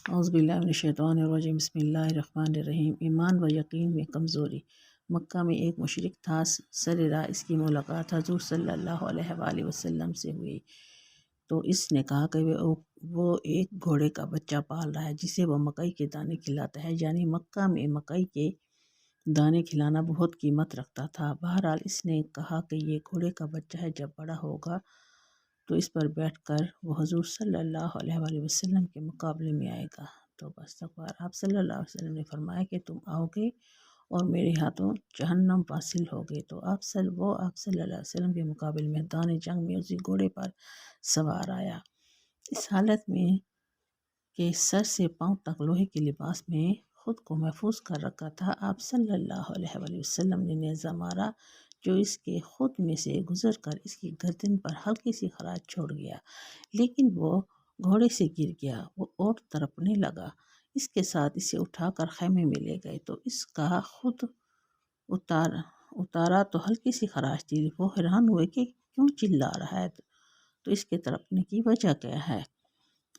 اعوذ باللہ من الشیطان الرجیم، بسم اللہ الرحمن الرحیم۔ ایمان و یقین میں کمزوری۔ مکہ میں ایک مشرک تھا، سر راہ اس کی ملاقات حضور صلی اللہ علیہ وآلہ وسلم سے ہوئی تو اس نے کہا کہ وہ ایک گھوڑے کا بچہ پال رہا ہے جسے وہ مکئی کے دانے کھلاتا ہے، یعنی مکہ میں مکئی کے دانے کھلانا بہت قیمت رکھتا تھا۔ بہرحال اس نے کہا کہ یہ گھوڑے کا بچہ ہے، جب بڑا ہوگا تو اس پر بیٹھ کر وہ حضور صلی اللہ علیہ وآلہ وسلم کے مقابلے میں آئے گا۔ تو بس آپ صلی اللہ علیہ وسلم نے فرمایا کہ تم آؤ گے اور میرے ہاتھوں جہنم حاصل ہوگے۔ تو آپ صلی اللہ علیہ وسلم کے مقابلے میں میدان جنگ میں اسی گھوڑے پر سوار آیا، اس حالت میں کہ سر سے پاؤں تک لوہے کے لباس میں خود کو محفوظ کر رکھا تھا۔ آپ صلی اللہ علیہ وآلہ وسلم نے نیزہ مارا جو اس کے خود میں سے گزر کر اس کی گردن پر ہلکی سی خراش چھوڑ گیا، لیکن وہ گھوڑے سے گر گیا۔ وہ اوٹ تڑپنے لگا۔ اس کے ساتھ اسے اٹھا کر خیمے میں لے گئے تو اس کا خود اتارا تو ہلکی سی خراش تھی۔ وہ حیران ہوئے کہ کیوں چلا رہا ہے، تو اس کے تڑپنے کی وجہ کیا ہے؟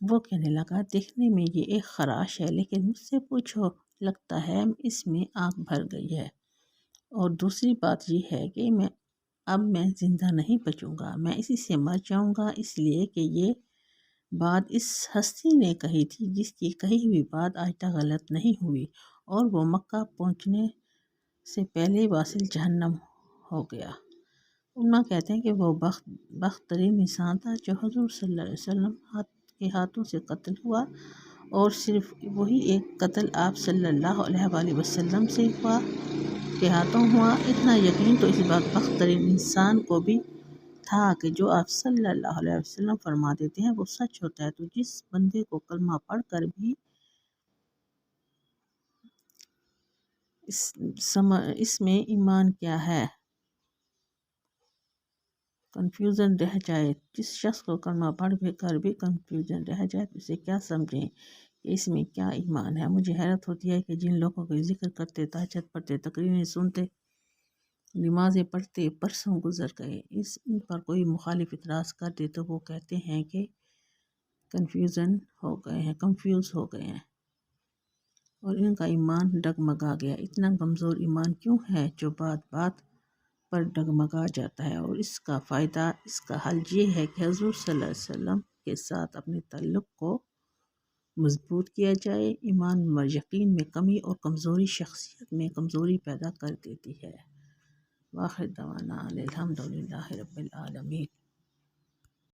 وہ کہنے لگا، دیکھنے میں یہ ایک خراش ہے، لیکن مجھ سے پوچھو، لگتا ہے اس میں آگ بھر گئی ہے، اور دوسری بات یہ ہے کہ اب میں زندہ نہیں بچوں گا، میں اسی سے مر جاؤں گا، اس لیے کہ یہ بات اس ہستی نے کہی تھی جس کی کہی ہوئی بات آج تک غلط نہیں ہوئی، اور وہ مکہ پہنچنے سے پہلے واصل جہنم ہو گیا۔ علماء کہتے ہیں کہ وہ بخت ترین انسان تھا جو حضور صلی اللہ علیہ وسلم کے ہاتھوں سے قتل ہوا، اور صرف وہی ایک قتل آپ صلی اللہ علیہ وآلہ وسلم کے ہاتھوں ہوا۔ اتنا یقین تو اس بخت ترین انسان کو بھی تھا کہ جو آپ صلی اللہ علیہ وسلم فرما دیتے ہیں وہ سچ ہوتا ہے۔ تو جس بندے کو کلمہ پڑھ کر بھی اس میں ایمان کیا ہے کنفیوژن رہ جائے، جس شخص کو کلمہ پڑھ کر بھی کنفیوژن رہ جائے تو اسے کیا سمجھیں کہ اس میں کیا ایمان ہے۔ مجھے حیرت ہوتی ہے کہ جن لوگوں کو ذکر کرتے، تہجد پڑھتے، تقریریں سنتے، نمازیں پڑھتے برسوں گزر گئے، ان پر کوئی مخالف اعتراض کر دے تو وہ کہتے ہیں کہ کنفیوز ہو گئے ہیں اور ان کا ایمان ڈگمگا گیا۔ اتنا کمزور ایمان کیوں ہے جو بات بات پر ڈگمگا جاتا ہے؟ اور اس کا فائدہ، اس کا حل یہ ہے کہ حضور صلی اللہ علیہ وسلم کے ساتھ اپنے تعلق کو مضبوط کیا جائے۔ ایمان و یقین میں کمی اور کمزوری شخصیت میں کمزوری پیدا کر دیتی ہے۔ وآخر دعوانا الحمد للہ رب العالمین۔